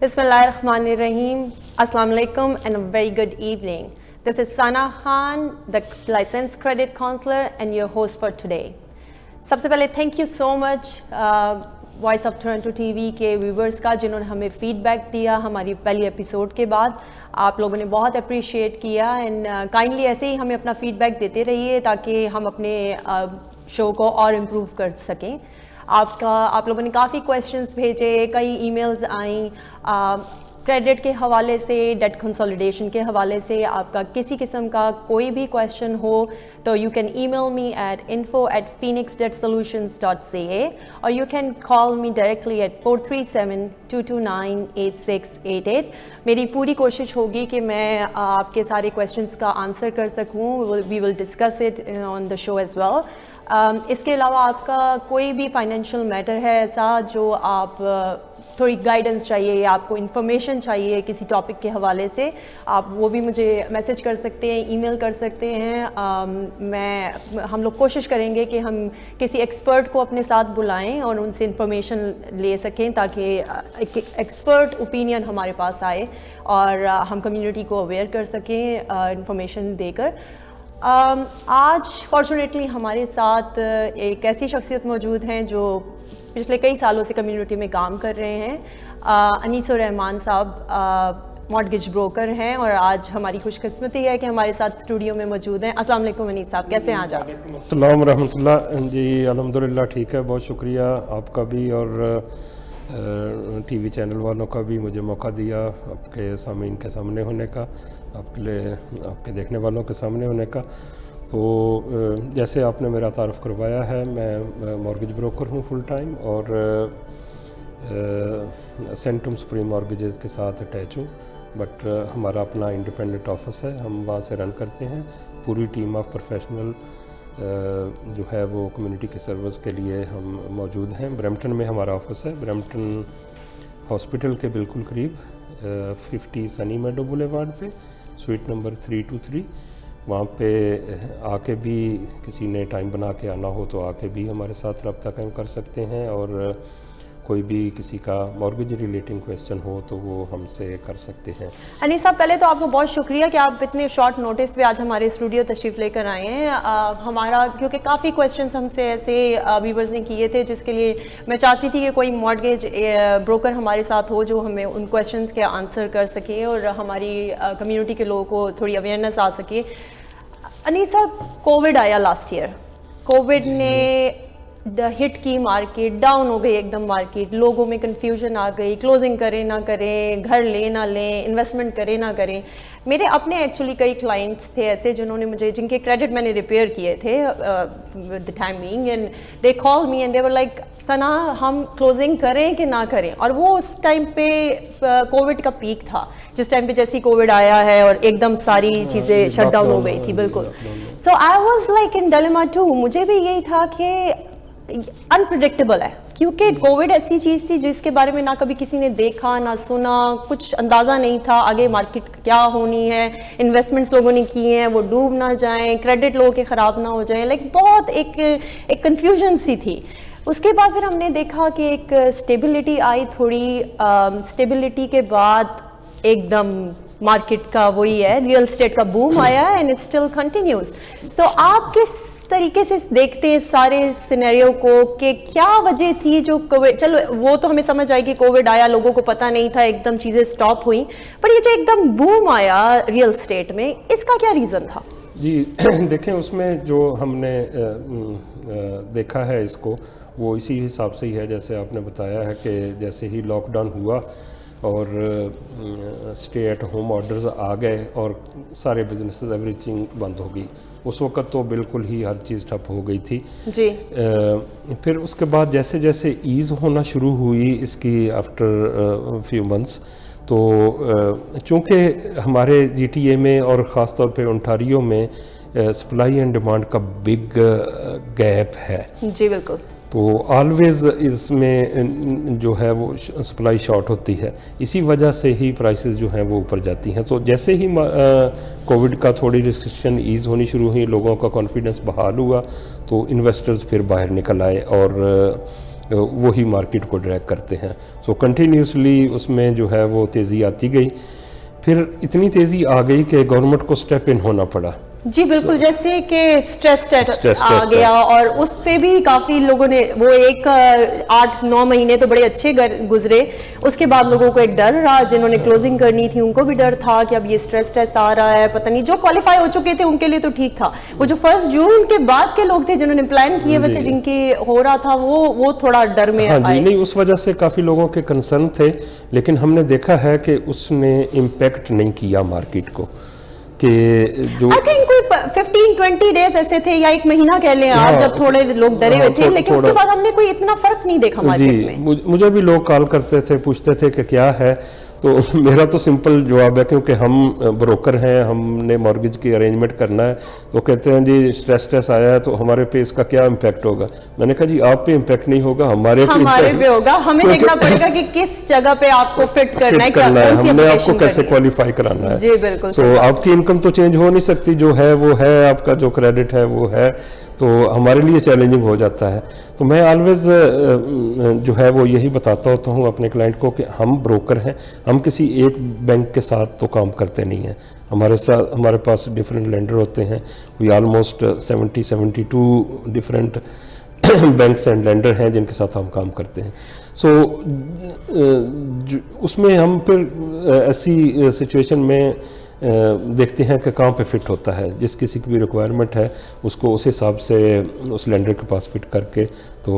Bismillahirrahmanirrahim. Assalamu alaikum and a very good evening. This is Sana Khan, the licensed credit counselor and your host for today. सबसे पहले thank you so much voice of Toronto TV के viewers का जिन्होंने हमें feedback दिया हमारी पहली episode के बाद. आप लोगों ने बहुत अप्रिशिएट किया एंड काइंडली ऐसे ही हमें अपना फीडबैक देते रहिए ताकि हम अपने शो को और इम्प्रूव कर सकें. आप लोगों ने काफ़ी क्वेश्चंस भेजे, कई ईमेल्स आई क्रेडिट के हवाले से, डेट कंसोलिडेशन के हवाले से. आपका किसी किस्म का कोई भी क्वेश्चन हो तो you can email me at info@phoenixdebtsolutions.ca और you can call me directly at 437-229-8688. मेरी पूरी कोशिश होगी कि मैं आपके सारे क्वेश्चंस का आंसर कर सकूं. We will discuss it on the show as well. इसके अलावा आपका कोई भी फाइनेंशियल मैटर है ऐसा जो आप थोड़ी गाइडेंस चाहिए या आपको इन्फॉर्मेशन चाहिए किसी टॉपिक के हवाले से, आप वो भी मुझे मैसेज कर सकते हैं, ईमेल कर सकते हैं. हम लोग कोशिश करेंगे कि हम किसी एक्सपर्ट को अपने साथ बुलाएं और उनसे इन्फॉर्मेशन ले सकें ताकि एक एक्सपर्ट ओपिनियन हमारे पास आए और हम कम्युनिटी को अवेयर कर सकें इन्फॉर्मेशन देकर. आज फॉर्चुनेटली हमारे साथ एक ऐसी शख्सियत मौजूद हैं जो पिछले कई सालों से कम्युनिटी में काम कर रहे हैं. अनीसुर रहमान साहब मॉर्गेज ब्रोकर हैं और आज हमारी खुशकिस्मती है कि हमारे साथ स्टूडियो में मौजूद हैं. अस्सलाम वालेकुम अनीस साहब, कैसे हैं आज आप? अस्सलाम रहमतुल्लाह. जी अल्हम्दुलिल्लाह ठीक है, बहुत शुक्रिया आपका भी और टीवी चैनल वालों का भी मुझे मौका दिया आपके सामीन के सामने होने का, आपके देखने वालों के सामने होने का. तो जैसे आपने मेरा तारुफ़ करवाया है, मैं मॉर्गेज ब्रोकर हूँ फुल टाइम और सेंटम सुप्रीम मॉर्गेजेस के साथ अटैच हूँ. बट हमारा अपना इंडिपेंडेंट ऑफिस है, हम वहाँ से रन करते हैं. पूरी टीम ऑफ प्रोफेशनल जो है वो कम्युनिटी के सर्विस के लिए हम मौजूद हैं. ब्रैम्पटन में हमारा ऑफिस है, ब्रैम्पटन हॉस्पिटल के बिल्कुल करीब 50 सनी मेडो बुलेवार्ड पे, स्वीट नंबर 323. वहाँ पे आके भी किसी ने टाइम बना के आना हो तो आके भी हमारे साथ रब्ता कायम कर सकते हैं और कोई भी किसी का मॉर्गेज रिलेटिंग क्वेश्चन हो तो वो हमसे कर सकते हैं. अनीस साहब, पहले तो आपको बहुत शुक्रिया कि आप इतने शॉर्ट नोटिस पे आज हमारे स्टूडियो तशरीफ़ लेकर आए हैं. हमारा क्योंकि काफ़ी क्वेश्चंस हमसे ऐसे व्यूवर्स ने किए थे जिसके लिए मैं चाहती थी कि कोई मॉर्गेज ब्रोकर हमारे साथ हो जो हमें उन क्वेश्चंस के आंसर कर सके और हमारी कम्यूनिटी के लोगों को थोड़ी अवेयरनेस आ सके. अनीस साहब, कोविड आया लास्ट ईयर, कोविड ने हिट की मार्केट, डाउन हो गई एकदम मार्केट, लोगों में कन्फ्यूजन आ गई, क्लोजिंग करें ना करें, घर लें ना लें, इन्वेस्टमेंट करें ना करें. मेरे अपने एक्चुअली कई क्लाइंट्स थे ऐसे जिन्होंने मुझे, जिनके क्रेडिट मैंने रिपेयर किए थे with the time being, and they call me and they were like, Sana हम क्लोजिंग करें कि ना करें. और वो उस टाइम पे कोविड का पीक था, जिस टाइम पे जैसी कोविड आया है और एकदम सारी चीज़ें शट डाउन हो गई थी. बिल्कुल. So I was like in dilemma too. मुझे भी यही था कि अनप्रिडिक्टेबल है क्योंकि कोविड ऐसी चीज़ थी जिसके बारे में ना कभी किसी ने देखा ना सुना, कुछ अंदाज़ा नहीं था आगे मार्केट क्या होनी है. इन्वेस्टमेंट्स लोगों ने किए हैं वो डूब ना जाएं, क्रेडिट लोगों के ख़राब ना हो जाएं, लाइक बहुत एक कन्फ्यूजन सी थी. उसके बाद फिर हमने देखा कि एक स्टेबिलिटी आई थोड़ी. स्टेबिलिटी के बाद एकदम मार्केट का वही है, रियल एस्टेट का बूम आया एंड इट स्टिल कंटिन्यूज. सो आप किस तरीके से देखते हैं सारे सिनेरियो को कि क्या वजह थी जो कोविड, चलो वो तो हमें समझ आई कि कोविड आया, लोगों को पता नहीं था, एकदम चीज़ें स्टॉप हुई, पर ये जो एकदम बूम आया रियल एस्टेट में, इसका क्या रीज़न था? जी देखें, उसमें जो हमने देखा है इसको वो इसी हिसाब से ही है जैसे आपने बताया है कि जैसे ही लॉकडाउन हुआ और स्टे एट होम ऑर्डर्स आ गए और सारे बिजनेसेस एवरीथिंग बंद हो गई. उस वक्त तो बिल्कुल ही हर चीज़ ठप हो गई थी जी. फिर उसके बाद जैसे जैसे ईज़ होना शुरू हुई इसकी आफ्टर फ्यू मंथ्स, तो चूँकि हमारे GTA में और ख़ास तौर पे ओंटारियो में सप्लाई एंड डिमांड का बिग गैप है. जी बिल्कुल. तो ऑलवेज़ इसमें जो है वो सप्लाई शॉर्ट होती है, इसी वजह से ही प्राइसेस जो हैं वो ऊपर जाती हैं. तो जैसे ही कोविड का थोड़ी रिस्ट्रिक्शन ईज़ होनी शुरू हुई, लोगों का कॉन्फिडेंस बहाल हुआ, तो इन्वेस्टर्स फिर बाहर निकल आए और वही मार्केट को ड्रैग करते हैं। सो कंटिन्यूसली उसमें जो है वो तेज़ी आती गई, फिर इतनी तेज़ी आ गई कि गवर्नमेंट को स्टेप इन होना पड़ा। जी बिल्कुल, जैसे कि स्ट्रेस टेस्ट आ गया और उस पे भी काफ़ी लोगों ने वो एक 8-9 महीने तो बड़े अच्छे गुजरे, उसके बाद लोगों को एक डर रहा, जिन्होंने क्लोजिंग करनी थी उनको भी डर था कि अब ये स्ट्रेस टेस्ट आ रहा है, पता नहीं, जो क्वालिफाई हो चुके थे उनके लिए तो ठीक था, वो जो 1 जून के बाद के लोग थे जिन्होंने प्लान किए हुए थे, जिनकी हो रहा था, वो थोड़ा डर में हाँ आए। जी, नहीं, उस वजह से काफ़ी लोगों के कंसर्न थे, लेकिन हमने देखा है कि उसने इम्पेक्ट नहीं किया मार्केट को, कि जो आई थिंक कोई 15-20 डेज ऐसे थे या 1 महीना कह लें आप, जब थोड़े लोग डरे हुए थे, लेकिन उसके बाद हमने कोई इतना फर्क नहीं देखा मार्केट में। मुझे भी लोग कॉल करते थे, पूछते थे कि क्या है, तो मेरा तो सिंपल जवाब है, क्योंकि हम ब्रोकर हैं, हमने मॉर्गेज की अरेंजमेंट करना है, तो कहते हैं जी स्ट्रेस टेस्ट आया है तो हमारे पे इसका क्या इम्पैक्ट होगा। मैंने कहा जी आप पे इम्पैक्ट नहीं होगा, हमारे पे होगा, हमें देखना पड़ेगा कि किस जगह पे आपको फिट करना है, हमने आपको कैसे क्वालिफाई कराना है। जी बिल्कुल। तो आपकी इनकम तो चेंज हो नहीं सकती, जो है वो है, आपका जो क्रेडिट है वो है, तो हमारे लिए चैलेंजिंग हो जाता है। तो मैं ऑलवेज जो है वो यही बताता होता हूँ अपने क्लाइंट को कि हम ब्रोकर हैं, हम किसी एक बैंक के साथ तो काम करते नहीं हैं, हमारे पास डिफरेंट लेंडर होते हैं, we almost 70-72 different banks and lender हैं जिनके साथ हम काम करते हैं। सो उसमें हम फिर ऐसी सिचुएशन में देखते हैं कि कहाँ पे फिट होता है, जिस किसी की भी रिक्वायरमेंट है उसको उस हिसाब से उस लेंडर के पास फिट करके तो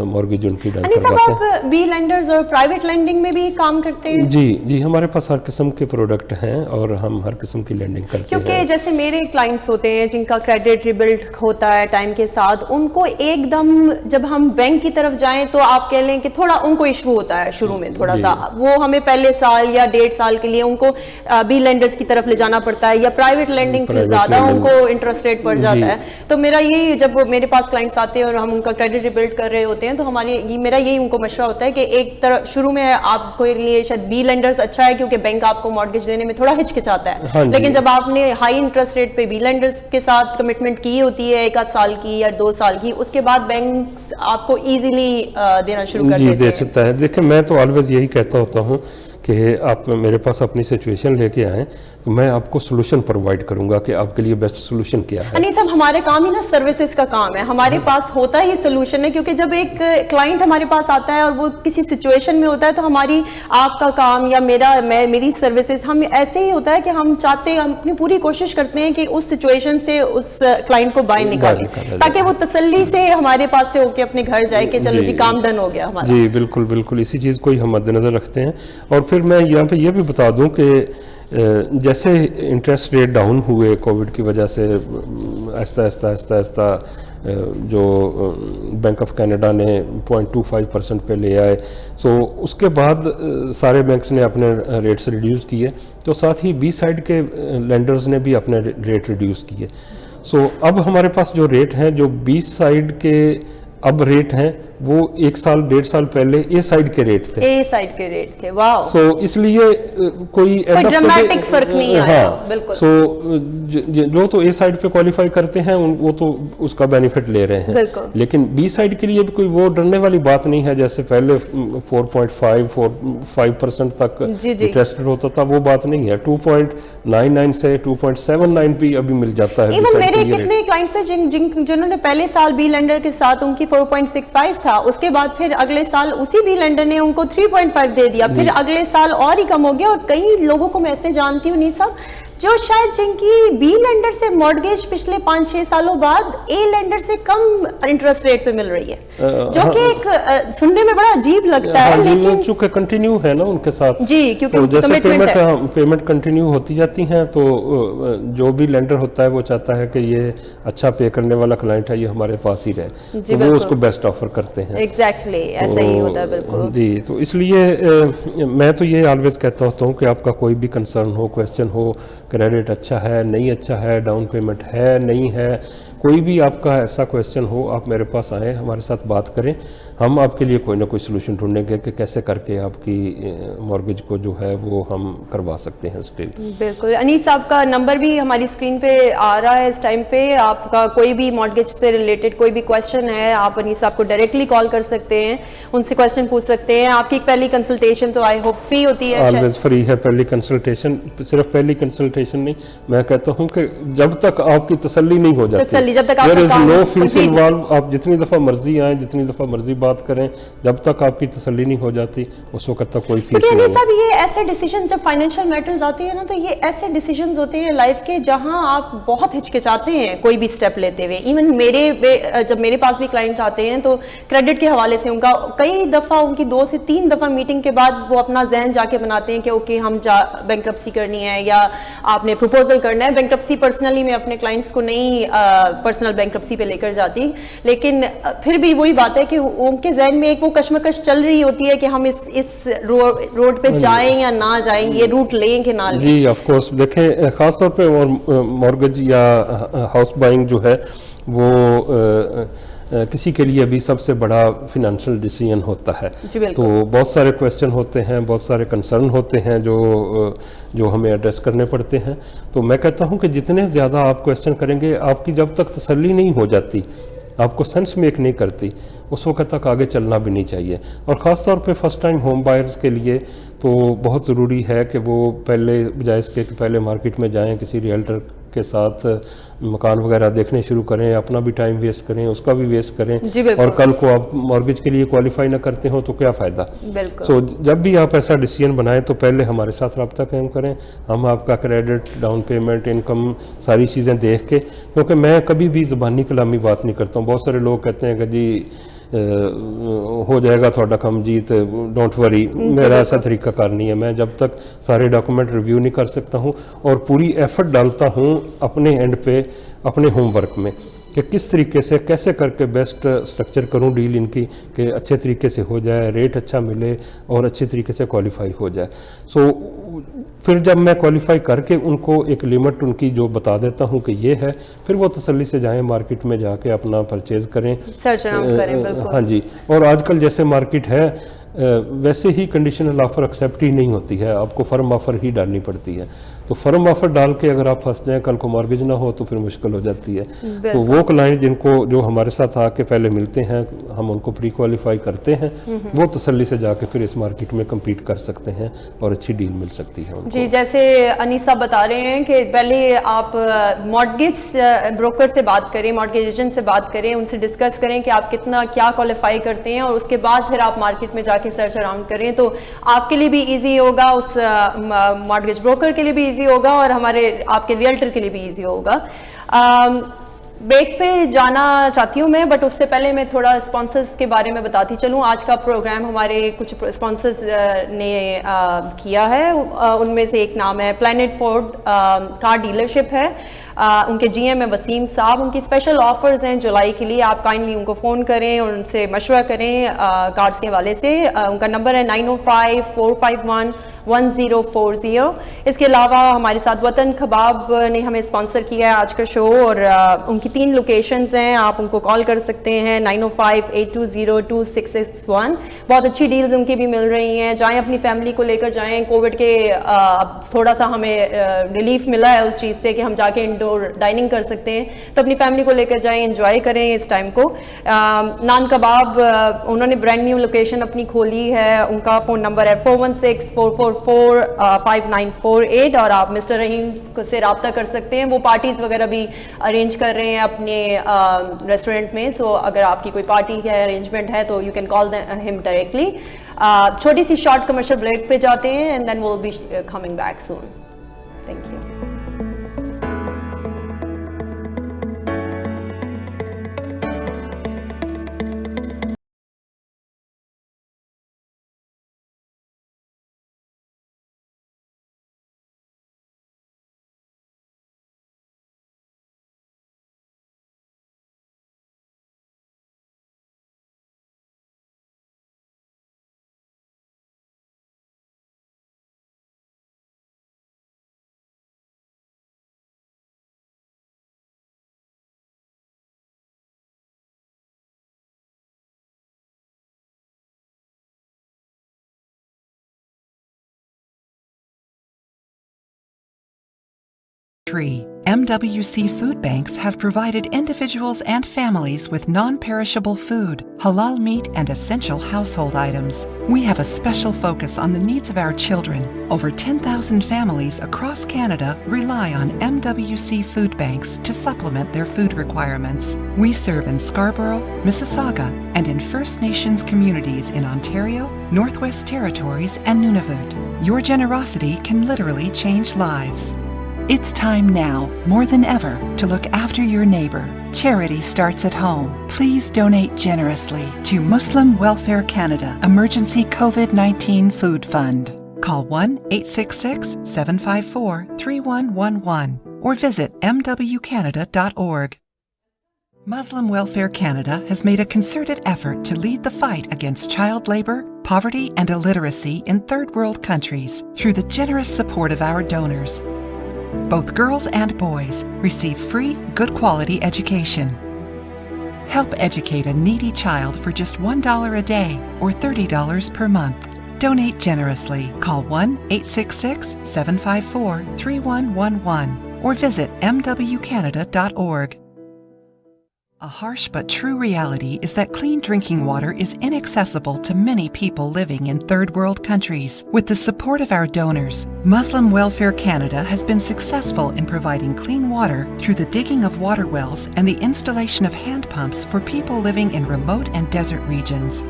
मॉर्गेज उनकी डन करवाते हैं। आप बी लेंडर्स और प्राइवेट लेंडिंग में भी काम करते हैं? जी, हमारे पास हर किस्म के प्रोडक्ट हैं और हम हर किस्म की लेंडिंग करते हैं। क्योंकि जैसे मेरे क्लाइंट्स होते हैं जिनका क्रेडिट रिबिल्ड होता है टाइम के साथ, उनको एकदम जब हम बैंक की तरफ जाएं तो आप कह लें कि थोड़ा उनको इशू होता है शुरू में, थोड़ा सा वो हमें पहले साल या 1.5 साल के लिए उनको बी लेंडर्स की तरफ ले जाना पड़ता है, या प्राइवेट लेंडिंग पे ज्यादा उनको इंटरेस्ट रेट पड़ जाता है। तो मेरा यही, जब मेरे पास क्लाइंट्स आते हैं और हम उनका क्रेडिट रिबिल्ड कर रहे होते हैं, तो मेरा यही उनको मशवरा होता है कि एक तरफ शुरू में आपको लिए शायद बी लेंडर्स अच्छा है क्योंकि बैंक आपको मॉर्गेज देने में थोड़ा हिचकिचाता है, लेकिन जब आपने हाई इंटरेस्ट रेट पे बी लेंडर्स के साथ कमिटमेंट की होती है 1 आध साल की या 2 साल की, उसके बाद बैंक आपको इजीली देना शुरू कर देते हैं। सकता है। देखिए, मैं तो ऑलवेज यही कहता होता हूँ कि आप मेरे पास अपनी सिचुएशन लेके आएँ तो मैं आपको सोल्यूशन प्रोवाइड करूंगा कि आपके लिए बेस्ट सोल्यूशन क्या है। नहीं साहब, हमारे काम ही ना सर्विसेज का काम है, हमारे पास होता ही सोल्यूशन है, क्योंकि जब एक क्लाइंट हमारे पास आता है और वो किसी सिचुएशन में होता है तो हमारी आपका काम या मेरी सर्विसेज, हम ऐसे ही होता है कि हम अपनी पूरी कोशिश करते हैं कि उस सिचुएशन से उस क्लाइंट को बाहर निकालें, ताकि वो तसल्ली से हमारे पास से होके अपने घर जाए कि चलो जी काम डन हो गया हमारा। जी बिल्कुल, इसी चीज़ को ही हम मद्देनजर रखते हैं। और फिर मैं यहाँ पे ये भी बता दूं कि जैसे इंटरेस्ट रेट डाउन हुए कोविड की वजह से, आहिस्ता जो बैंक ऑफ कनाडा ने 0.25% पे ले आए, सो उसके बाद सारे बैंक्स ने अपने रेट्स रिड्यूस किए, तो साथ ही बी साइड के लेंडर्स ने भी अपने रेट रिड्यूस किए। सो अब हमारे पास जो रेट हैं, जो बी साइड के अब रेट हैं, वो 1 साल 1.5 साल पहले ए साइड के रेट थे। वाह। सो इसलिए कोई ड्रामेटिक फर्क नहीं आया। बिल्कुल। सो जो तो ए साइड पे क्वालिफाई करते हैं वो तो उसका बेनिफिट ले रहे हैं, लेकिन बी साइड के लिए भी कोई वो डरने वाली बात नहीं है। जैसे पहले 4.5% तक इंटरेस्ट होता था, वो बात नहीं है। 2.99 से 2.79 भी अभी मिल जाता है। मेरे कितने क्लाइंट्स हैं जिन्होंने पहले साल बी लेंडर के साथ उनकी 4.65 था, उसके बाद फिर अगले साल उसी बी लेंडर ने उनको 3.5 दे दिया, फिर अगले साल और ही कम हो गया। और कई लोगों को मैं ऐसे जानती हूँ नहीं साहब, जो शायद जिनकी बी लेंडर से मॉर्गेज पिछले 5-6 सालों बाद ए लेंडर से कम इंटरेस्ट रेट पे मिल रही है, जो कि एक सुनने में बड़ा अजीब लगता है, लेकिन चूंकि कंटिन्यू है ना उनके साथ। जी, क्योंकि तो जैसे पेमेंट कंटिन्यू होती जाती हैं, तो जो भी लेंडर होता है वो चाहता है कि ये अच्छा पे करने वाला क्लाइंट है, ये हमारे पास ही रहे, तो वो उसको बेस्ट ऑफर करते हैं। एग्जैक्टली ऐसा ही होता है। बिल्कुल जी, तो इसलिए मैं तो ये ऑलवेज कहता होता हूँ कि आपका कोई भी कंसर्न हो, क्वेश्चन हो, क्रेडिट अच्छा है नहीं अच्छा है, डाउन पेमेंट है नहीं है, कोई भी आपका ऐसा क्वेश्चन हो, आप मेरे पास आएँ, हमारे साथ बात करें, हम आपके लिए कोई ना कोई सोल्यूशन ढूंढेंगे कि कैसे करके आपकी मॉर्गेज को जो है वो हम करवा सकते हैं स्टिल। बिल्कुल। अनीस साहब का नंबर भी हमारी स्क्रीन पे आ रहा है इस टाइम पे। आपका कोई भी मॉर्गेज से रिलेटेड कोई भी क्वेश्चन है, आप अनीस साहब को डायरेक्टली कॉल कर सकते हैं, उनसे क्वेश्चन पूछ सकते हैं। आपकी पहली कंसल्टेशन तो आई होप फ्री होती है। ऑलवेज फ्री है पहली कंसल्टेशन। सिर्फ पहली कंसल्टेशन नहीं, मैं कहता हूँ कि जब तक आपकी तसल्ली नहीं हो जाती, तसल्ली, जब तक देयर इज आपका नो काम फीस complete- इन्वॉल्व, आप जितनी दफ़ा मर्जी आएँ, जितनी दफ़ा मर्जी बात करें, जब तक आपकी तसल्ली नहीं हो जाती उस वक्त तक कोई फीस क्योंकि नहीं अनीस है। साहब ये ऐसे डिसीजन, जब फाइनेंशियल मैटर्स आते हैं ना, तो ये ऐसे डिसीजंस होते हैं लाइफ के जहां आप बहुत हिचकिचाते हैं कोई भी स्टेप लेते हुए। इवन जब मेरे पास भी क्लाइंट आते हैं तो क्रेडिट के हवाले से उनका कई दफ़ा, उनकी 2 से 3 दफ़ा मीटिंग के बाद वो अपना जहन जाके बनाते हैं कि ओके हम बैंक्रप्सी करनी है या आपने प्रपोजल करना है। बैंक्रप्सी पर्सनली मैं अपने क्लाइंट्स को नहीं पर्सनल बैंक्रप्सी पे लेकर जाती, लेकिन फिर भी वही बात है कि उनके जहन में एक वो कश्मकश चल रही होती है कि हम इस रोड पे जाएं या ना जाएं, ये रूट लें कि ना लें। जी ऑफ कोर्स। देखें, ख़ास तौर पे मॉर्गेज या हाउस बाइंग जो है वो किसी के लिए भी सबसे बड़ा फिनेंशियल डिसीजन होता है। जी बिल्कुल। तो बहुत सारे क्वेश्चन होते हैं, बहुत सारे कंसर्न होते हैं जो हमें एड्रेस करने पड़ते हैं। तो मैं कहता हूं कि जितने ज़्यादा आप क्वेश्चन करेंगे, आपकी जब तक तसल्ली नहीं हो जाती, आपको सेंस मेक नहीं करती, उस वक्त तक आगे चलना भी नहीं चाहिए। और ख़ास तौर पे फर्स्ट टाइम होम बायर्स के लिए तो बहुत ज़रूरी है कि वो पहले, बजाय इसके कि पहले मार्केट में जाएं, किसी रियल्टर के साथ मकान वगैरह देखने शुरू करें, अपना भी टाइम वेस्ट करें, उसका भी वेस्ट करें, जी बिल्कुल। और कल को आप मॉर्गेज के लिए क्वालिफाई ना करते हो तो क्या फ़ायदा। बिल्कुल। सो जब भी आप ऐसा डिसीजन बनाएं तो पहले हमारे साथ रब्ता कायम करें। हम आपका क्रेडिट, डाउन पेमेंट, इनकम, सारी चीज़ें देख के, क्योंकि मैं कभी भी ज़बानी कलामी बात नहीं करता हूँ। बहुत सारे लोग कहते हैं कि जी हो जाएगा थोड़ा कम जी, तो डोंट वरी। मेरा ऐसा तरीका कार नहीं है। मैं जब तक सारे डॉक्यूमेंट रिव्यू नहीं कर सकता हूँ और पूरी एफर्ट डालता हूँ अपने एंड पे, अपने होमवर्क में, कि किस तरीके से, कैसे करके बेस्ट स्ट्रक्चर करूं डील इनकी, कि अच्छे तरीके से हो जाए, रेट अच्छा मिले और अच्छे तरीके से क्वालिफाई हो जाए। सो फिर जब मैं क्वालिफाई करके उनको एक लिमिट उनकी जो बता देता हूं कि ये है, फिर वो तसल्ली से जाएं, मार्केट में जाके अपना परचेज़ करें, सर्च अराउंड करें। बिल्कुल। हाँ जी। और आजकल जैसे मार्केट है वैसे ही कंडीशनल ऑफ़र एक्सेप्ट ही नहीं होती है, आपको फर्म ऑफ़र ही डालनी पड़ती है। तो फर्म ऑफ़र डाल के अगर आप फंस जाएं, कल को मॉर्गेज ना हो तो फिर मुश्किल हो जाती है। तो वो क्लाइंट जो हमारे साथ आके पहले मिलते हैं, हम उनको प्री क्वालिफाई करते हैं, वो तसल्ली से जाके फिर इस मार्केट में कम्पीट कर सकते हैं और अच्छी डील मिल सकती है उनको। जी, जैसे अनीस साहब बता रहे हैं कि पहले आप मॉर्गेज ब्रोकर से बात करें, मॉर्गेज एजेंट से बात करें, उनसे डिस्कस करें कि आप कितना क्या क्वालिफाई करते हैं, और उसके बाद फिर आप मार्केट में जाके सर्च अराउंड करें। तो आपके लिए भी इजी होगा, उस मॉर्गेज ब्रोकर के लिए भी इजी होगा, और हमारे आपके रियल्टर के लिए भी इजी होगा। ब्रेक पे जाना चाहती हूँ मैं, बट उससे पहले मैं थोड़ा स्पॉन्सर्स के बारे में बताती चलूँ। आज का प्रोग्राम हमारे कुछ स्पॉन्सर्स ने किया है, उनमें से एक नाम है प्लैनेट फोर्ड कार डीलरशिप है। उनके जीएम है वसीम साहब। उनकी स्पेशल ऑफर्स हैं जुलाई के लिए, आप काइंडली उनको फ़ोन करें और उनसे मशवरा करें कार्स के हवाले से। उनका नंबर है 9054511040। इसके अलावा हमारे साथ वतन कबाब ने हमें स्पॉन्सर किया है आज का शो, और उनकी 3 लोकेशंस हैं, आप उनको कॉल कर सकते हैं 9058202661। बहुत अच्छी डील्स उनकी भी मिल रही हैं। जाएं, अपनी फैमिली को लेकर जाएं। कोविड के अब थोड़ा सा हमें रिलीफ मिला है उस चीज़ से कि हम जाके इंडोर डाइनिंग कर सकते हैं, तो अपनी फैमिली को लेकर जाएं, एंजॉय करें इस टाइम को। नान कबाब, उन्होंने ब्रांड न्यू लोकेशन अपनी खोली है। उनका फ़ोन नंबर है 4164445948, और आप मिस्टर रहीम से रब्ता कर सकते हैं। वो पार्टीज़ वगैरह भी अरेंज कर रहे हैं अपने रेस्टोरेंट में। सो अगर आपकी कोई पार्टी है, अरेंजमेंट है, तो you can call him directly. छोटी सी शॉर्ट कमर्शियल ब्रेक पे जाते हैं, and then will be coming back soon. Thank you. MWC food banks have provided individuals and families with non-perishable food, halal meat, and essential household items. We have a special focus on the needs of our children. Over 10,000 families across Canada rely on MWC food banks to supplement their food requirements. We serve in Scarborough, Mississauga, and in First Nations communities in Ontario, Northwest Territories, and Nunavut. Your generosity can literally change lives. It's time now, more than ever, to look after your neighbor. Charity starts at home. Please donate generously to Muslim Welfare Canada Emergency COVID-19 Food Fund. Call 1-866-754-3111 or visit mwcanada.org. Muslim Welfare Canada has made a concerted effort to lead the fight against child labor, poverty, and illiteracy in third world countries through the generous support of our donors. Both girls and boys receive free, good quality education. Help educate a needy child for just $1 a day or $30 per month. Donate generously. Call 1-866-754-3111 or visit mwcanada.org. A harsh but true reality is that clean drinking water is inaccessible to many people living in third world countries. With the support of our donors, Muslim Welfare Canada has been successful in providing clean water through the digging of water wells and the installation of hand pumps for people living in remote and desert regions.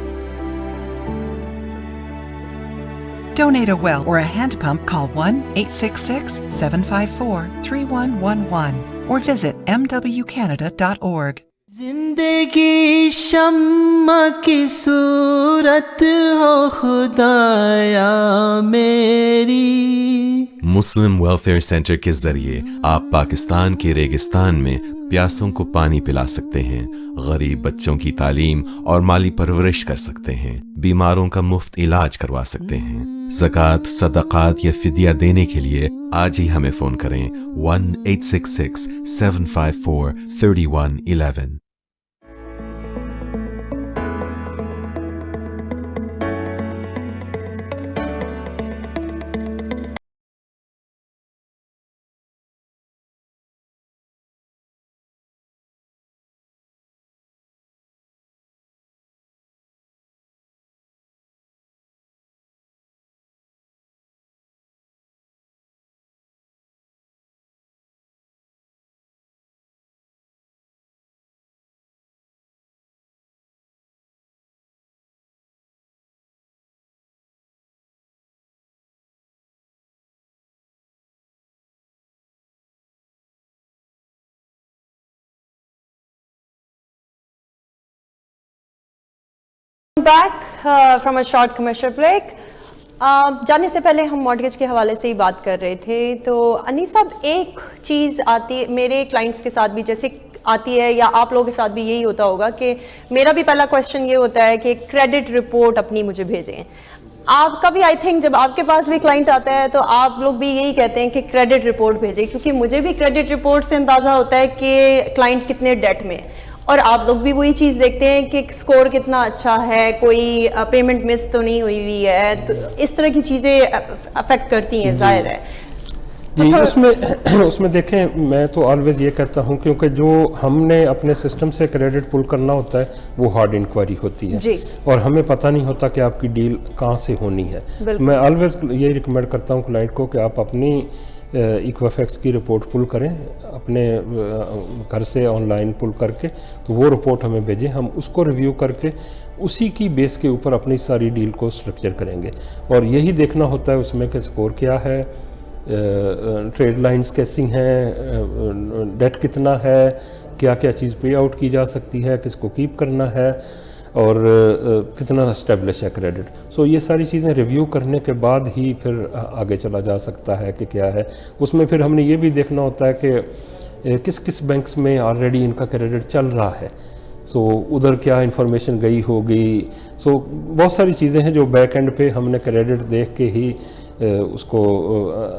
Donate a well or a hand pump, call 1-866-754-3111 or visit mwcanada.org. जिंदगी शम्मा की सूरत हो खुदाया मेरी. मुस्लिम welfare centre के जरिए आप पाकिस्तान के रेगिस्तान में प्यासों को पानी पिला सकते हैं, गरीब बच्चों की तालीम और माली परवरिश कर सकते हैं, बीमारों का मुफ्त इलाज करवा सकते हैं. ज़कात, सदक़ात या फिदिया देने के लिए आज ही हमें फ़ोन करें 1-866-754-3111. Back from a short commercial break. जाने से पहले हम मॉर्गेज के हवाले से ही बात कर रहे थे. तो अनीस साहब, एक चीज़ आती है मेरे क्लाइंट्स के साथ भी, जैसे आती है या आप लोगों के साथ भी यही होता होगा कि मेरा भी पहला क्वेश्चन ये होता है कि क्रेडिट रिपोर्ट अपनी मुझे भेजें. आपका भी आई थिंक जब आपके पास भी क्लाइंट आता है तो आप लोग भी यही कहते हैं कि क्रेडिट रिपोर्ट भेजें, क्योंकि मुझे भी क्रेडिट रिपोर्ट से अंदाज़ा होता है कि क्लाइंट कितने डेट में, और आप लोग भी वही चीज़ देखते हैं कि स्कोर कितना अच्छा है, कोई पेमेंट मिस तो नहीं हुई हुई है. तो इस तरह की चीज़ें अफेक्ट करती हैं, जाहिर है. जी, उसमें देखें, मैं तो ऑलवेज ये कहता हूँ, क्योंकि जो हमने अपने सिस्टम से क्रेडिट पुल करना होता है वो हार्ड इंक्वायरी होती है जी. और हमें पता नहीं होता कि आपकी डील कहाँ से होनी है. मैं ऑलवेज ये रिकमेंड करता हूँ क्लाइंट को कि आप अपनी इक्वाफेक्स की रिपोर्ट पुल करें, अपने घर से ऑनलाइन पुल करके, तो वो रिपोर्ट हमें भेजें. हम उसको रिव्यू करके उसी की बेस के ऊपर अपनी सारी डील को स्ट्रक्चर करेंगे. और यही देखना होता है उसमें कि स्कोर क्या है, ट्रेड लाइंस कैसी हैं, डेट कितना है, क्या क्या चीज़ पे आउट की जा सकती है, किसको कीप करना है, और कितना एस्टेब्लिश है क्रेडिट. सो ये सारी चीज़ें रिव्यू करने के बाद ही फिर आगे चला जा सकता है कि क्या है. उसमें फिर हमने ये भी देखना होता है कि किस किस बैंक्स में ऑलरेडी इनका क्रेडिट चल रहा है. सो उधर क्या इंफॉर्मेशन गई होगी. सो बहुत सारी चीज़ें हैं जो बैक एंड पे हमने क्रेडिट देख के ही उसको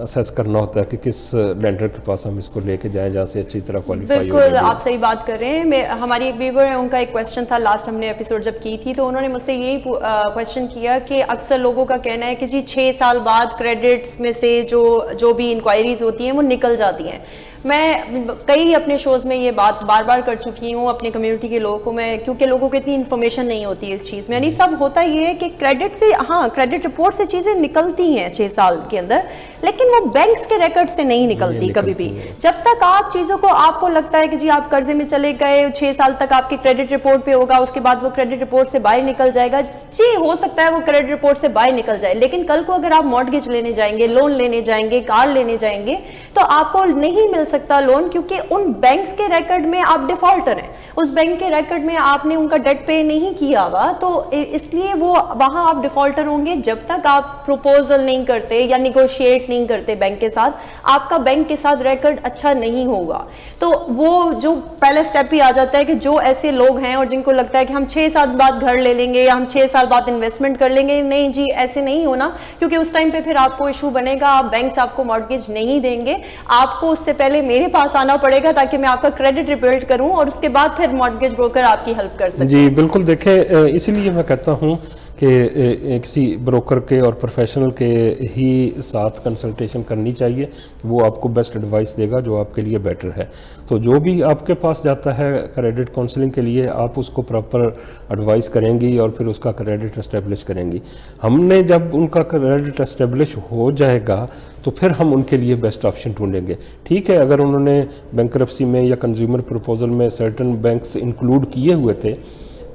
असेस करना होता है कि किस लेंडर के पास हम इसको लेके जाएं जहाँ से अच्छी तरह क्वालिफाई हो. बिल्कुल, आप सही बात कर रहे हैं. हमारी एक व्यूवर है, उनका एक क्वेश्चन था लास्ट हमने एपिसोड जब की थी, तो उन्होंने मुझसे यही क्वेश्चन किया कि अक्सर लोगों का कहना है कि जी 6 साल बाद क्रेडिट्स में से जो भी इंक्वायरीज होती हैं वो निकल जाती हैं. میں کئی اپنے شوز میں یہ بات بار بار کر چکی ہوں اپنے کمیونٹی کے لوگوں کو میں, کیونکہ لوگوں کو اتنی انفارمیشن نہیں ہوتی ہے اس چیز میں. یعنی سب ہوتا یہ ہے کہ کریڈٹ سے, ہاں کریڈٹ رپورٹ سے چیزیں نکلتی ہیں 6 سال کے اندر, لیکن وہ بینکس کے ریکارڈ سے نہیں نکلتی کبھی بھی. جب تک آپ چیزوں کو, آپ کو لگتا ہے کہ جی آپ قرضے میں چلے گئے, 6 سال تک آپ کے کریڈٹ رپورٹ پہ ہوگا, اس کے بعد وہ کریڈٹ رپورٹ سے باہر نکل جائے گا, جی ہو سکتا ہے وہ کریڈٹ رپورٹ سے باہر نکل جائے, لیکن کل کو اگر آپ مارٹگیج لینے جائیں گے, لون لینے جائیں گے, کار لینے جائیں گے, تو آپ کو نہیں مل سکتا لون, کیونکہ ان بینکس کے ریکارڈ میں آپ ڈیفالٹر ہیں, اس بینک کے ریکارڈ میں آپ نے ان کا ڈیٹ پے نہیں کیا ہوا, تو اس لیے وہ وہاں آپ ڈیفالٹر ہوں گے جب تک آپ پروپوزل نہیں کرتے یا نیگوشیٹ نہیں کرتے بینک کے ساتھ, آپ کا بینک کے ساتھ ریکارڈ اچھا نہیں ہوگا. تو وہ جو پہلا سٹیپ ہی آ جاتا ہے کہ جو ایسے لوگ ہیں اور جن کو لگتا ہے کہ ہم 6 سال بعد گھر لے لیں گے یا ہم 6 سال بعد انویسٹمنٹ کر لیں گے, نہیں جی ایسے نہیں ہونا, کیونکہ اس ٹائم پہ پھر آپ کو ایشو بنے گا, آپ بینکس آپ کو مارٹگیج نہیں دیں گے, آپ کو اس سے پہلے میرے پاس آنا پڑے گا تاکہ میں آپ کا کریڈٹ ریبلڈ کروں اور اس کے بعد پھر مارٹگیج بروکر آپ کی ہیلپ کر سکے. جی بالکل, دیکھیں اسی لیے میں کہتا ہوں کہ کسی بروکر کے اور پروفیشنل کے ہی ساتھ کنسلٹیشن کرنی چاہیے, وہ آپ کو بیسٹ ایڈوائس دے گا جو آپ کے لیے بیٹر ہے. تو جو بھی آپ کے پاس جاتا ہے کریڈٹ کاؤنسلنگ کے لیے, آپ اس کو پراپر ایڈوائس کریں گی اور پھر اس کا کریڈٹ اسٹیبلش کریں گی. ہم نے جب ان کا کریڈٹ اسٹیبلش ہو جائے گا تو پھر ہم ان کے لیے بیسٹ آپشن ڈھونڈیں گے. ٹھیک ہے, اگر انہوں نے بینکرپسی میں یا کنزیومر پروپوزل میں سرٹن بینکس انکلوڈ کیے ہوئے تھے,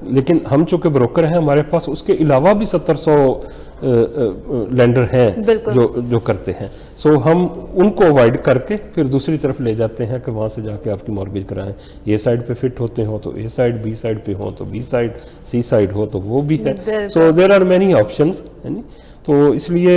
لیکن ہم چونکہ بروکر ہیں, ہمارے پاس اس کے علاوہ بھی 700 لینڈر ہیں جو کرتے ہیں. سو ہم ان کو اوائڈ کر کے پھر دوسری طرف لے جاتے ہیں کہ وہاں سے جا کے آپ کی مارگیج کرائیں. اے سائڈ پہ فٹ ہوتے ہوں تو اے سائڈ, بی سائڈ پہ ہوں تو بی سائڈ, سی سائڈ ہو تو وہ بھی ہے. سو دیر آر مینی آپشنز. تو اس لیے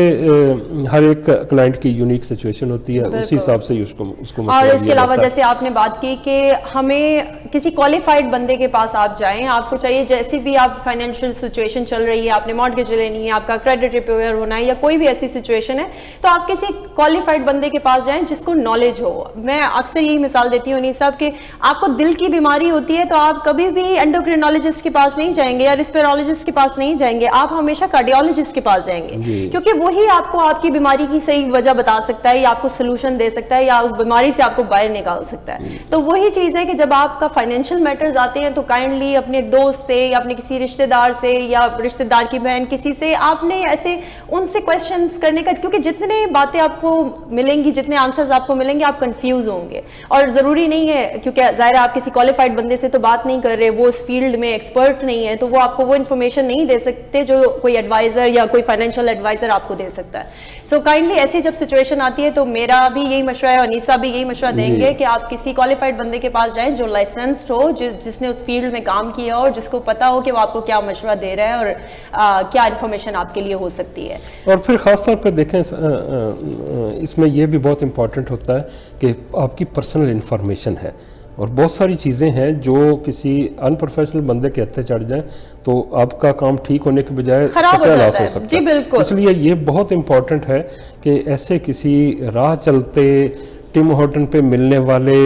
ہر ایک کلائنٹ کی یونیک سچویشن ہوتی ہے, اسی حساب سے اس کو اور اس کے علاوہ جیسے آپ نے بات کی کہ ہمیں کسی کوالیفائڈ بندے کے پاس آپ جائیں, آپ کو چاہیے جیسی بھی آپ فائنینشیل سچویشن چل رہی ہے, آپ نے مارٹگیج لینی ہے, آپ کا کریڈٹ ریپیئر ہونا ہے یا کوئی بھی ایسی سچویشن ہے, تو آپ کسی کوالیفائڈ بندے کے پاس جائیں جس کو نالج ہو. میں اکثر یہی مثال دیتی ہوں انیس صاحب کہ آپ کو دل کی بیماری ہوتی ہے تو آپ کبھی بھی اینڈوکرینالوجسٹ کے پاس نہیں جائیں گے یا ریسپیرالوجسٹ کے پاس نہیں جائیں گے, آپ ہمیشہ کارڈیولوجسٹ کے پاس جائیں گے, کیونکہ وہی آپ کو آپ کی بیماری کی صحیح وجہ بتا سکتا ہے یا آپ کو سلوشن دے سکتا ہے یا اس بیماری سے آپ کو باہر نکال سکتا ہے. تو وہی چیز ہے کہ جب آپ کا فائنینشیل میٹرز آتے ہیں تو کائنڈلی اپنے دوست سے یا اپنے کسی رشتہ دار سے یا رشتہ دار کی بہن کسی سے آپ نے ایسے ان سے کویسچنز کرنے کا, کیونکہ جتنے باتیں آپ کو ملیں گی, جتنے آنسرز آپ کو ملیں گے, آپ کنفیوز ہوں گے. اور ضروری نہیں ہے, کیونکہ ظاہر آپ کسی کوالیفائڈ بندے سے تو بات نہیں کر رہے, وہ اس فیلڈ میں ایکسپرٹ نہیں ہے, تو وہ آپ کو وہ انفارمیشن نہیں دے سکتے جو کوئی ایڈوائزر یا کوئی فائنینشیل ایڈوائزر آپ کو دے سکتا ہے. سو کائنڈلی ایسی جب سچویشن آتی ہے تو میرا بھی یہی مشورہ ہے اور انیسا بھی یہی مشورہ دیں گے کہ آپ کسی کوالیفائڈ بندے کے پاس جائیں جو لائسنسڈ ہو, جس نے اس فیلڈ میں کام کیا ہو اور جس کو پتا ہو کہ وہ آپ کو کیا مشورہ دے رہا ہے اور کیا انفارمیشن آپ کے لیے ہو سکتی ہے. اور پھر خاص طور پہ دیکھیں اس میں یہ بھی بہت امپورٹنٹ ہوتا ہے کہ آپ کی پرسنل انفارمیشن ہے, اور بہت ساری چیزیں ہیں جو کسی ان پروفیشنل بندے کے ہتھے چڑھ جائیں تو آپ کا کام ٹھیک ہونے کے بجائے ستیہ لاس ہو سکتا ہے. اس لیے یہ بہت امپورٹنٹ ہے کہ ایسے کسی راہ چلتے ٹم ہارٹن پہ ملنے والے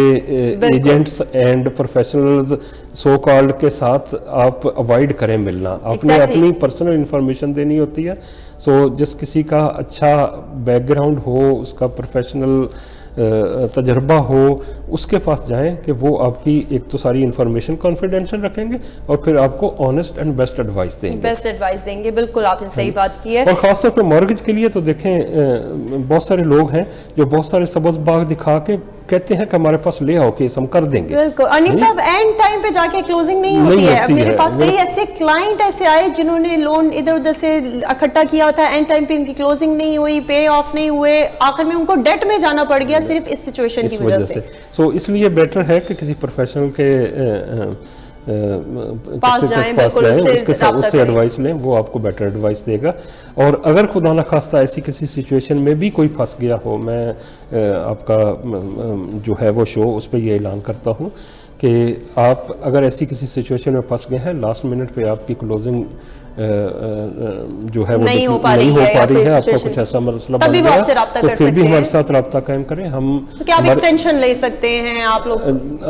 agents and professionals so called کے ساتھ آپ اوائڈ کریں ملنا. آپ نے اپنی پرسنل انفارمیشن دینی ہوتی ہے. سو جس کسی کا اچھا بیک گراؤنڈ ہو, اس کا پروفیشنل تجربہ ہو, اس کے پاس جائیں کہ وہ آپ کی ایک تو ساری انفارمیشن کانفیڈینشیل رکھیں گے اور پھر آپ کو آنیسٹ اینڈ بیسٹ ایڈوائس دیں گے. بالکل آپ نے صحیح بات کی ہے. اور خاص طور پہ مارگیج کے لیے تو دیکھیں بہت سارے لوگ ہیں جو بہت سارے سبز باغ دکھا کے کہتے ہیں کہ ہمارے پاس لے آؤ کیس ہم کر دیں گے. بالکل انیس صاحب اینڈ ٹائم پہ جا کے کلوزنگ نہیں ہوتی ہے. میرے پاس کئی ایسے کلائنٹ ایسے آئے جنہوں نے لون ادھر ادھر سے اکٹھا کیا تھا, اینڈ ٹائم پہ ان کی کلوزنگ نہیں ہوئی, پے آف نہیں ہوئے, آخر میں ان کو ڈیٹ میں جانا پڑ گیا صرف اس سچویشن کی وجہ سے. سو اس لیے بیٹر ہے کہ کسی پروفیشنل کے پاس جائیں, اس سے ایڈوائس لیں, وہ آپ کو بیٹر ایڈوائس دے گا. اور اگر خدا نخواستہ ایسی کسی سچویشن میں بھی کوئی پھنس گیا ہو, میں آپ کا جو ہے وہ شو اس پہ یہ اعلان کرتا ہوں کہ آپ اگر ایسی کسی سچویشن میں پھنس گئے ہیں, لاسٹ منٹ پہ آپ کی کلوزنگ जो है वो नहीं हो पा नहीं रही हो है पा या रही कोई है, आपका situation- कुछ ऐसा मसला तभी बन वो गया आपसे रब्ता तो कर फिर भी सकते हमारे हैं। साथ रब्ता कायम करें। हम तो क्या आप हमारे- एक्सटेंशन ले सकते हैं आप लोग?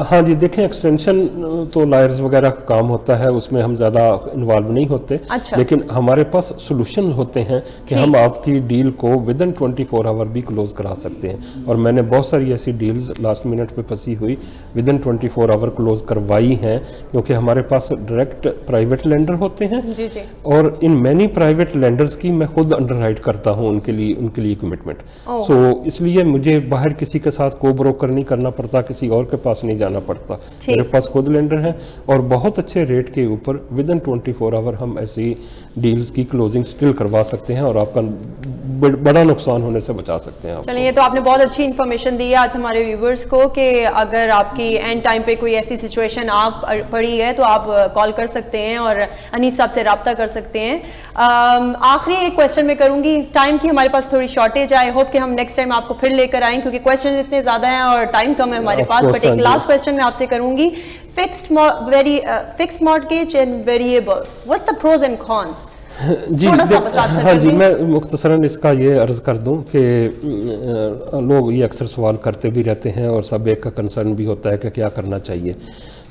हाँ जी, देखें एक्सटेंशन तो लायर्स वगैरह का काम होता है, उसमें हम ज़्यादा इन्वॉल्व नहीं होते। अच्छा। लेकिन हमारे पास सोल्यूशन होते हैं कि हम आपकी डील को विद इन 24 आवर भी क्लोज करा सकते हैं, और मैंने बहुत सारी ऐसी डील्स लास्ट मिनट पे फंसी हुई विद इन 24 आवर क्लोज करवाई हैं, क्योंकि हमारे पास डायरेक्ट प्राइवेट लेंडर होते हैं। जी जी। और इन मैनी प्राइवेट लेंडर्स की मैं खुद अंडरराइट करता हूं उनके लिए कमिटमेंट। सो इसलिए मुझे बाहर किसी के साथ को ब्रोकर नहीं करना पड़ता, किसी और के पास नहीं जाना पड़ता। मेरे पास खुद लेंडर हैं और बहुत अच्छे रेट के ऊपर विद इन 24 आवर हम ऐसी डील्स की क्लोजिंग स्टिल करवा सकते हैं और आपका बड़ा नुकसान होने से बचा सकते हैं। चलिए, ये तो आपने बहुत अच्छी इन्फॉर्मेशन दी है आज हमारे व्यूवर्स को कि अगर आपकी एंड टाइम पे कोई ऐसी सिचुएशन आप पड़ी है तो आप कॉल कर सकते हैं और अनीस साहब से रब्ता कर सकते हैं। आखिरी एक क्वेश्चन मैं करूंगी, टाइम की हमारे पास थोड़ी शॉर्टेज है, आई होप कि हम नेक्स्ट टाइम आपको फिर लेकर आएं क्योंकि क्वेश्चन इतने ज़्यादा हैं और टाइम कम है हमारे पास। बट एक लास्ट क्वेश्चन मैं आपसे करूंगी, fixed mortgage and variable, what's the pros and cons? जी हाँ जी, मैं मुख्तसरन इसका ये अर्ज़ कर दूं कि लोग ये अक्सर सवाल करते भी रहते हैं और सब एक का कंसर्न भी होता है कि क्या करना चाहिए।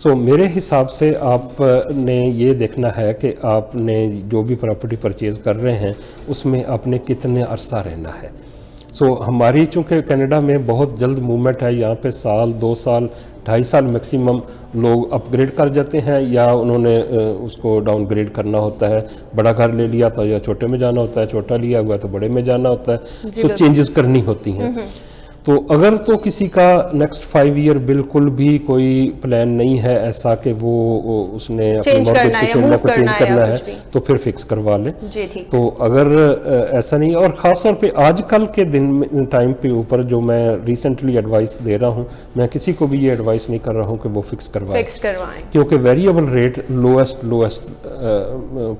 सो मेरे हिसाब से आपने ये देखना है कि आपने जो भी प्रॉपर्टी परचेज़ कर रहे हैं उसमें आपने कितने अरसा रहना है। सो हमारी चूँकि कनाडा में बहुत जल्द मूवमेंट है, यहाँ पे साल 2 साल 2.5 साल मैक्सिमम लोग अपग्रेड कर जाते हैं या उन्होंने उसको डाउनग्रेड करना होता है। बड़ा घर ले लिया तो या छोटे में जाना होता है, छोटा लिया हुआ तो बड़े में जाना होता है। सो चेंजेस करनी होती हैं। तो अगर तो किसी का नेक्स्ट 5 ईयर बिल्कुल भी कोई प्लान नहीं है ऐसा कि वो उसने अपने मॉर्गेज को चेंज करना है तो फिर फिक्स करवा ले। तो अगर ऐसा नहीं, और ख़ास तौर पे आजकल के दिन टाइम पे ऊपर जो मैं रिसेंटली एडवाइस दे रहा हूँ, मैं किसी को भी ये एडवाइस नहीं कर रहा हूँ कि वो फिक्स करवाए, क्योंकि वेरिएबल रेट लोएस्ट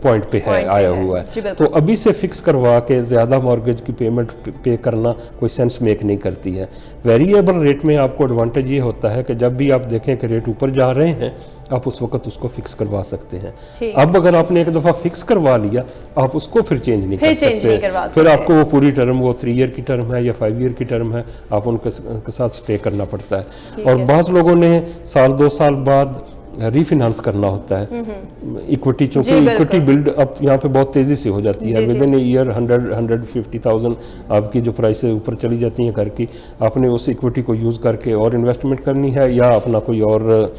पॉइंट पे है आया हुआ है। तो अभी से फिक्स करवा के ज़्यादा मॉर्गेज की पेमेंट पे करना कोई सेंस मेक नहीं करती है। वेरिएबल रेट में आपको एडवांटेज ये होता है कि जब भी आप देखें कि रेट ऊपर जा रहे हैं आप उस वक्त उसको फिक्स करवा सकते हैं। अब अगर आपने एक दफ़ा फिक्स करवा लिया आप उसको फिर चेंज नहीं कर सकते। फिर आपको वो पूरी टर्म, वो 3 ईयर की टर्म है या 5 ईयर की टर्म है, आप उनके साथ स्टे करना पड़ता है। और बाज़ लोगों ने साल 2 साल बाद रीफिनांस करना होता है इक्विटी, चूंकि इक्विटी बिल्ड अप यहाँ पे बहुत तेज़ी से हो जाती है। विद इन ईयर 150,000 आपकी जो प्राइस ऊपर चली जाती हैं घर की, आपने उस इक्विटी को यूज़ करके और इन्वेस्टमेंट करनी है या अपना कोई और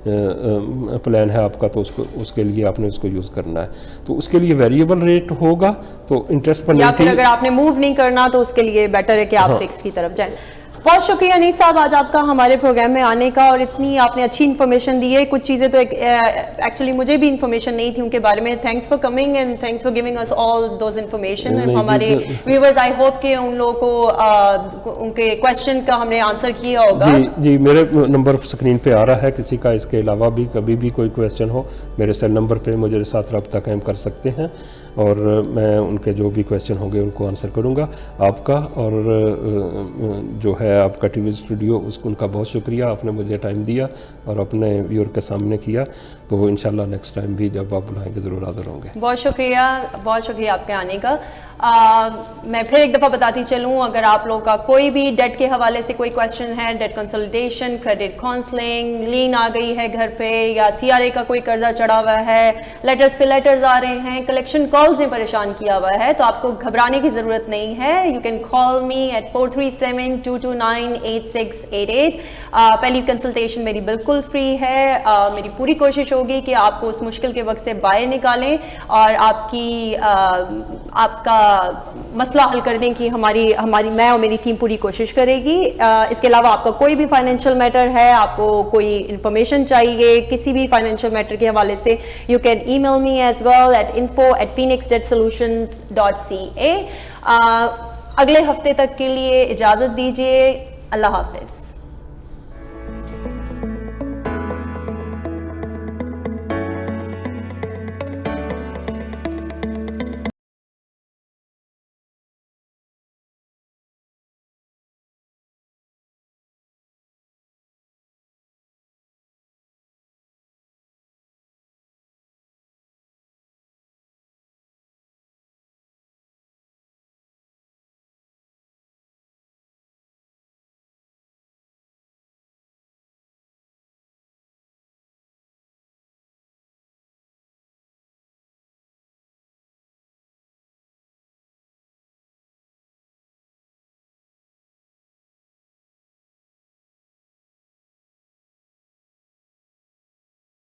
प्लान है आपका तो उसके लिए आपने उसको यूज़ करना है। तो उसके लिए वेरिएबल रेट होगा तो इंटरेस्ट पेनल्टी, या फिर अगर आपने मूव नहीं करना तो उसके लिए बेटर है कि आप फिक्स की तरफ जाएं। बहुत शुक्रिया अनीस साहब आज आपका हमारे प्रोग्राम में आने का, और इतनी आपने अच्छी इन्फॉर्मेशन दी है। कुछ चीज़ें तो एक्चुअली मुझे भी इन्फॉर्मेशन नहीं थी उनके बारे में। Thanks for coming and thanks for giving us all those information. हमारे व्यूवर्स आई होप कि उन लोगों को उनके क्वेश्चन का हमने आंसर किया होगा। जी, मेरे नंबर स्क्रीन पे आ रहा है, किसी का इसके अलावा भी कभी भी कोई क्वेश्चन हो मेरे सेल नंबर पे मुझे साथ रब्ता कायम कर सकते हैं और मैं उनके जो भी क्वेश्चन होंगे उनको आंसर करूंगा। आपका और जो है आपका टीवी स्टूडियो, उसको उनका बहुत शुक्रिया, आपने मुझे टाइम दिया और अपने व्यूअर के सामने किया। तो इंशाल्लाह नेक्स्ट टाइम भी जब आप बुलाएंगे ज़रूर हाज़िर होंगे। बहुत शुक्रिया आपके आने का। मैं फिर एक दफ़ा बताती चलूँ, अगर आप लोगों का कोई भी डेट के हवाले से कोई क्वेश्चन है, डेट कंसल्टेशन, क्रेडिट काउंसलिंग, लीन आ गई है घर पे, या CRA का कोई कर्जा चढ़ा हुआ है, लेटर्स पे लेटर्स आ रहे हैं, कलेक्शन कॉल्स ने परेशान किया हुआ है, तो आपको घबराने की ज़रूरत नहीं है। You can call me at 437-229-8688। पहली कंसल्टेशन मेरी बिल्कुल फ्री है। मेरी पूरी कोशिश होगी कि आपको उस मुश्किल के वक्त से बाहर निकालें और आपका मसला हल करने की हमारी मैं और मेरी टीम पूरी कोशिश करेगी। इसके अलावा आपका कोई भी फाइनेंशियल मैटर है, आपको कोई इंफॉर्मेशन चाहिए किसी भी फाइनेंशियल मैटर के हवाले से, you can email me as well at info@phoenixdebtsolutions.ca। अगले हफ्ते तक के लिए इजाज़त दीजिए। अल्लाह हाफ़िज़।